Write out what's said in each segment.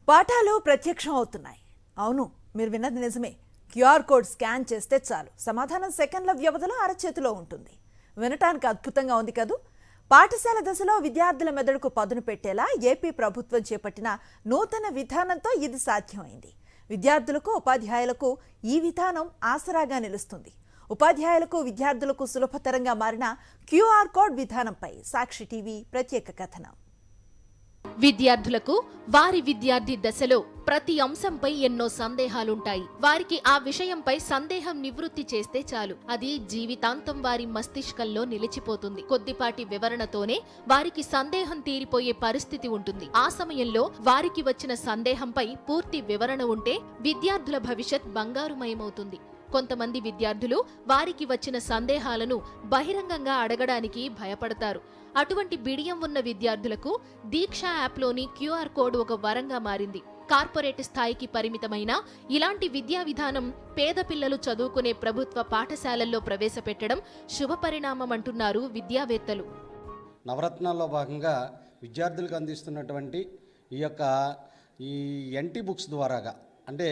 పాఠాలు ప్రత్యక్షం అవుతున్నాయి. అవును, మీరు విన్నది నిజమే. క్యూఆర్ కోడ్ స్కాన్ చేస్తే చాలు, సమాధానం సెకండ్ల వ్యవధిలో అరచేతిలో ఉంటుంది. వినటానికి అద్భుతంగా ఉంది కదూ. పాఠశాల దశలో విద్యార్థుల మెదడుకు పదును పెట్టేలా ఏపీ ప్రభుత్వం చేపట్టిన నూతన విధానంతో ఇది సాధ్యమైంది. విద్యార్థులకు, ఉపాధ్యాయులకు ఈ విధానం ఆసరాగా నిలుస్తుంది. ఉపాధ్యాయులకు, విద్యార్థులకు సులభతరంగా మారిన క్యూఆర్ కోడ్ విధానంపై సాక్షి టీవీ ప్రత్యేక కథనం. విద్యార్థులకు వారి విద్యార్థి దశలో ప్రతి అంశంపై ఎన్నో సందేహాలుంటాయి. వారికి ఆ విషయంపై సందేహం నివృత్తి చేస్తే చాలు, అది జీవితాంతం వారి మస్తిష్కంలో నిలిచిపోతుంది. కొద్దిపాటి వివరణతోనే వారికి సందేహం తీరిపోయే పరిస్థితి ఉంటుంది. ఆ సమయంలో వారికి వచ్చిన సందేహంపై పూర్తి వివరణ ఉంటే విద్యార్థుల భవిష్యత్ బంగారుమయమవుతుంది. కొంతమంది విద్యార్థులు వారికి వచ్చిన సందేహాలను బహిరంగంగా అడగడానికి భయపడతారు. అటువంటి బిడియం ఉన్న విద్యార్థులకు దీక్ష యాప్లోని క్యూఆర్ కోడ్ ఒక వరంగా మారింది. కార్పొరేట్ స్థాయికి పరిమితమైన ఇలాంటి విద్యా విధానం పేద పిల్లలు చదువుకునే ప్రభుత్వ పాఠశాలల్లో ప్రవేశపెట్టడం శుభపరిణామం అంటున్నారు విద్యావేత్తలు. నవరత్నాల్లో భాగంగా విద్యార్థులకు అందిస్తున్నటువంటి ఈ ఎన్టీ బుక్స్ ద్వారాగా, అంటే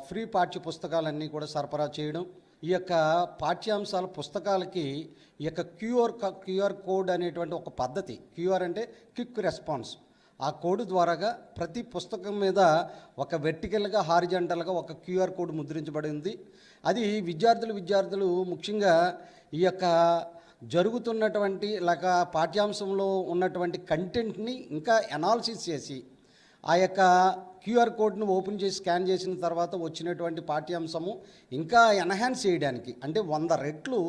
ఫ్రీ పాఠ్య పుస్తకాలన్నీ కూడా సరఫరా చేయడం, ఈ యొక్క పాఠ్యాంశాల పుస్తకాలకి ఈ యొక్క క్యూఆర్ కోడ్ అనేటువంటి ఒక పద్ధతి. క్యూఆర్ అంటే క్విక్ రెస్పాన్స్. ఆ కోడ్ ద్వారాగా ప్రతి పుస్తకం మీద ఒక వెర్టికల్గా, హారిజంటల్గా ఒక క్యూఆర్ కోడ్ ముద్రించబడింది. అది విద్యార్థులు ముఖ్యంగా ఈ యొక్క జరుగుతున్నటువంటి లేక పాఠ్యాంశంలో ఉన్నటువంటి కంటెంట్ని ఇంకా అనాలిసిస్ చేసి ఆ యొక్క క్యూఆర్ కోడ్ను ఓపెన్ చేసి స్కాన్ చేసిన తర్వాత వచ్చినటువంటి పాఠ్యాంశము ఇంకా ఎన్హాన్స్ చేయడానికి, అంటే 100 రెట్లు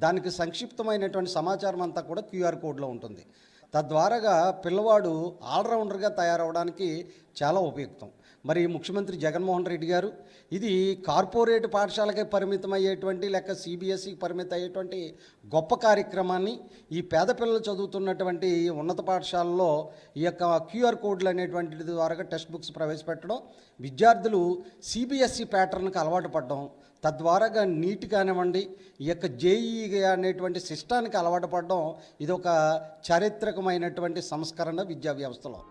దానికి సంక్షిప్తమైనటువంటి సమాచారం అంతా కూడా క్యూఆర్ కోడ్లో ఉంటుంది. తద్వారాగా పిల్లవాడు ఆల్రౌండర్గా తయారవడానికి చాలా ఉపయుక్తం. మరి ముఖ్యమంత్రి జగన్మోహన్ రెడ్డి గారు ఇది కార్పొరేట్ పాఠశాలకే పరిమితమయ్యేటువంటి లేక సిబిఎస్ఈకి పరిమితం అయ్యేటువంటి గొప్ప కార్యక్రమాన్ని ఈ పేద పిల్లలు చదువుతున్నటువంటి ఉన్నత పాఠశాలలో ఈ యొక్క క్యూఆర్ కోడ్లు అనేటువంటి ద్వారా టెక్స్ట్ బుక్స్ ప్రవేశపెట్టడం, విద్యార్థులు సిబిఎస్ఈ ప్యాటర్న్కి అలవాటు పడడం, తద్వారాగా నీట్ కానివ్వండి, ఈ యొక్క జేఈ అనేటువంటి సిస్టానికి అలవాటు పడడం, ఇది ఒక చారిత్రకమైనటువంటి సంస్కరణ విద్యా వ్యవస్థలో.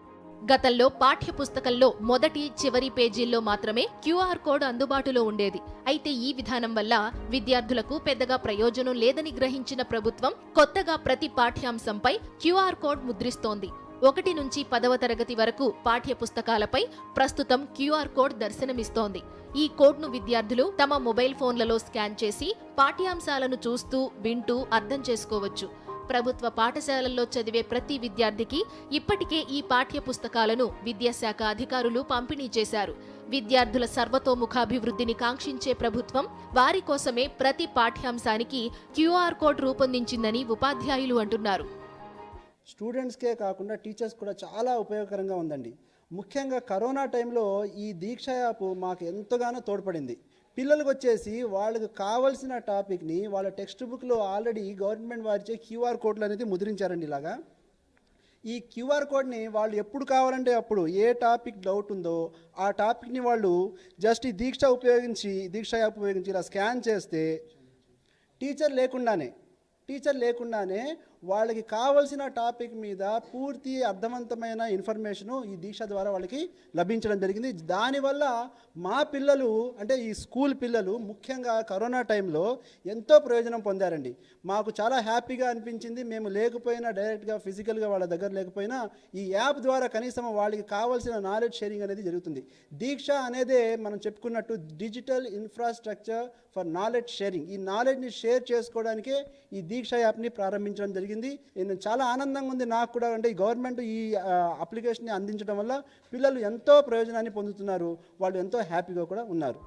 గతంలో పాఠ్య పుస్తకంలో మొదటి, చివరి పేజీల్లో మాత్రమే క్యూఆర్ కోడ్ అందుబాటులో ఉండేది. అయితే ఈ విధానం వల్ల విద్యార్థులకు పెద్దగా ప్రయోజనం లేదని గ్రహించిన ప్రభుత్వం కొత్తగా ప్రతి పాఠ్యాంశంపై క్యూఆర్ కోడ్ ముద్రిస్తోంది. 1 నుంచి 10వ తరగతి వరకు పాఠ్య పుస్తకాలపై ప్రస్తుతం క్యూఆర్ కోడ్ దర్శనమిస్తోంది. ఈ కోడ్ను విద్యార్థులు తమ మొబైల్ ఫోన్లలో స్కాన్ చేసి పాఠ్యాంశాలను చూస్తూ, వింటూ అర్థం చేసుకోవచ్చు. ప్రభుత్వ పాఠశాలల్లో చదివే ప్రతి విద్యార్థికి ఇప్పటికే ఈ పాఠ్య పుస్తకాలను విద్యాశాఖ అధికారులు పంపిణీ చేశారు. విద్యార్థుల సర్వతోముఖాభివృద్ధిని కాంక్షించే ప్రభుత్వం వారి కోసమే ప్రతి పాఠ్యాంశానికి క్యూఆర్ కోడ్ రూపొందించిందని ఉపాధ్యాయులు అంటున్నారు. స్టూడెంట్స్కే కాకుండా టీచర్స్ కూడా చాలా ఉపయోగకరంగా ఉందండి. ముఖ్యంగా కరోనా టైంలో ఈ దీక్ష యాప్ మాకు ఎంతగానో తోడ్పడింది. పిల్లలకు వచ్చేసి వాళ్ళకు కావాల్సిన టాపిక్ని వాళ్ళ టెక్స్ట్ బుక్లో ఆల్రెడీ గవర్నమెంట్ వారిచే క్యూఆర్ కోడ్లు అనేది ముద్రించారండి. ఇలాగా ఈ క్యూఆర్ కోడ్ని వాళ్ళు ఎప్పుడు కావాలంటే అప్పుడు ఏ టాపిక్ డౌట్ ఉందో ఆ టాపిక్ని వాళ్ళు జస్ట్ ఈ దీక్ష యాప్ ఉపయోగించి ఇలా స్కాన్ చేస్తే టీచర్ లేకుండానే వాళ్ళకి కావలసిన టాపిక్ మీద పూర్తి అర్థవంతమైన ఇన్ఫర్మేషను ఈ దీక్ష ద్వారా వాళ్ళకి లభించడం జరిగింది. దానివల్ల మా పిల్లలు, అంటే ఈ స్కూల్ పిల్లలు ముఖ్యంగా కరోనా టైంలో ఎంతో ప్రయోజనం పొందారండి. మాకు చాలా హ్యాపీగా అనిపించింది. మేము లేకపోయినా, డైరెక్ట్గా ఫిజికల్గా వాళ్ళ దగ్గర లేకపోయినా ఈ యాప్ ద్వారా కనీసం వాళ్ళకి కావాల్సిన నాలెడ్జ్ షేరింగ్ అనేది జరుగుతుంది. దీక్ష అనేదే మనం చెప్పుకున్నట్టు digital infrastructure for knowledge sharing. ఈ నాలెడ్జ్ని షేర్ చేసుకోవడానికే ఈ దీక్ష యాప్ని ప్రారంభించడం జరిగింది. నేను చాలా ఆనందంగా ఉంది నాకు కూడా. అంటే ఈ గవర్నమెంట్ ఈ అప్లికేషన్ని అందించడం వల్ల పిల్లలు ఎంతో ప్రయోజనాన్ని పొందుతున్నారు, వాళ్ళు ఎంతో హ్యాపీగా కూడా ఉన్నారు.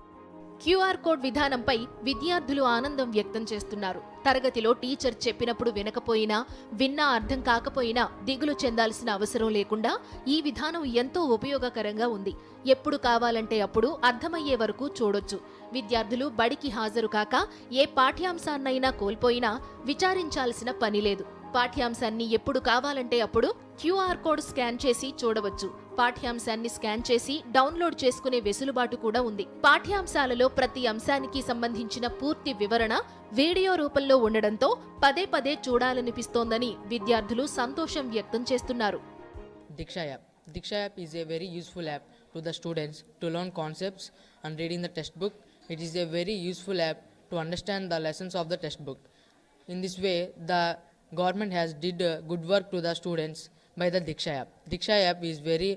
క్యూఆర్ కోడ్ విధానంపై విద్యార్థులు ఆనందం వ్యక్తం చేస్తున్నారు. తరగతిలో టీచర్ చెప్పినప్పుడు వినకపోయినా, విన్నా అర్థం కాకపోయినా దిగులు చెందాల్సిన అవసరం లేకుండా ఈ విధానం ఎంతో ఉపయోగకరంగా ఉంది. ఎప్పుడు కావాలంటే అప్పుడు అర్థమయ్యే వరకు చూడొచ్చు. విద్యార్థులు బడికి హాజరు కాక ఏ పాఠ్యాంశాన్నైనా కోల్పోయినా విచారించాల్సిన పని లేదు. పాఠ్యాంశాన్ని ఎప్పుడు కావాలంటే అప్పుడు క్యూఆర్ కోడ్ స్కాన్ చేసి చూడవచ్చు. పాఠ్యాంశాన్ని స్కాన్ చేసి డౌన్లోడ్ చేసుకునే వెసులుబాటు కూడా ఉంది. పాఠ్యాంశాలలో ప్రతి అంశానికి సంబంధించిన పూర్తి వివరణ వీడియో రూపంలో ఉండడంతో పదే చూడాలనిపిస్తోందని విద్యార్థులు సంతోషం వ్యక్తం చేస్తున్నారు. దీక్ష app Diksha app is a very useful app to the students to learn concepts and reading the textbook. It is a very useful app to understand the lessons of the textbook. In this way, the government has did good work to the students by the Diksha app. Diksha app is very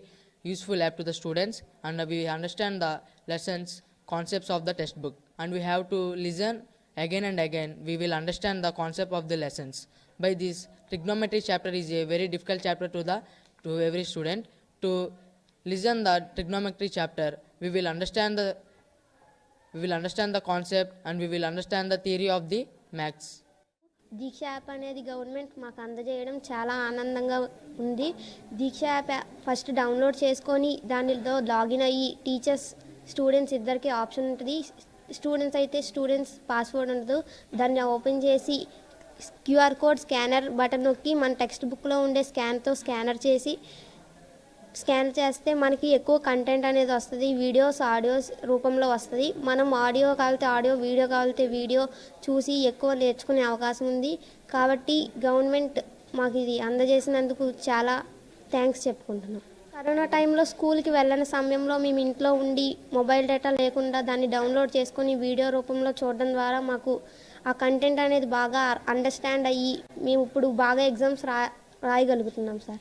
useful app to the students, and we understand the lessons, concepts of the textbook, and we have to listen again and again. We will understand the concept of the lessons. By this, trigonometry chapter is a very difficult chapter to every student. To listen the trigonometry chapter, we will understand the concept, and we will understand the theory of the maths. Diksha app అనేది government మాకు అందజేయడం చాలా ఆనందంగా ఉంది. దీక్ష app first download చేసుకొని దానిలో login అయ్యి teachers students ఇద్దరికి ఆప్షన్ ఉంటుంది. స్టూడెంట్స్ అయితే స్టూడెంట్స్ పాస్వర్డ్ ఉండదు. దాన్ని ఓపెన్ చేసి క్యూఆర్ కోడ్ స్కానర్ బటన్ నొక్కి మన టెక్స్ట్ బుక్లో ఉండే స్కాన్తో స్కాన్ చేస్తే మనకి ఎక్కువ కంటెంట్ అనేది వస్తుంది. వీడియోస్ ఆడియోస్ రూపంలో వస్తుంది. మనం ఆడియో కావాలితే ఆడియో, వీడియో కావాలితే వీడియో చూసి ఎక్కువ నేర్చుకునే అవకాశం ఉంది. కాబట్టి గవర్నమెంట్ మాకు ఇది అందజేసినందుకు చాలా థ్యాంక్స్ చెప్పుకుంటున్నాం. కరోనా టైంలో స్కూల్కి వెళ్ళని సమయంలో మేము ఇంట్లో ఉండి మొబైల్ డేటా లేకుండా దాన్ని డౌన్లోడ్ చేసుకొని వీడియో రూపంలో చూడడం ద్వారా మాకు ఆ కంటెంట్ అనేది బాగా అండర్స్టాండ్ అయ్యి మేము ఇప్పుడు బాగా ఎగ్జామ్స్ రాయగలుగుతున్నాం సార్.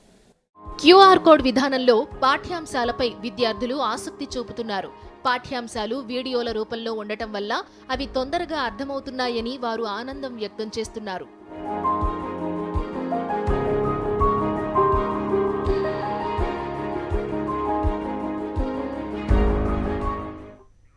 క్యూఆర్ కోడ్ విధానంలో పాఠ్యాంశాలపై విద్యార్థులు ఆసక్తి చూపుతున్నారు. పాఠ్యాంశాలు వీడియోల రూపంలో ఉండటం వల్ల అవి తొందరగా అర్థమవుతున్నాయని వారు ఆనందం వ్యక్తం చేస్తున్నారు.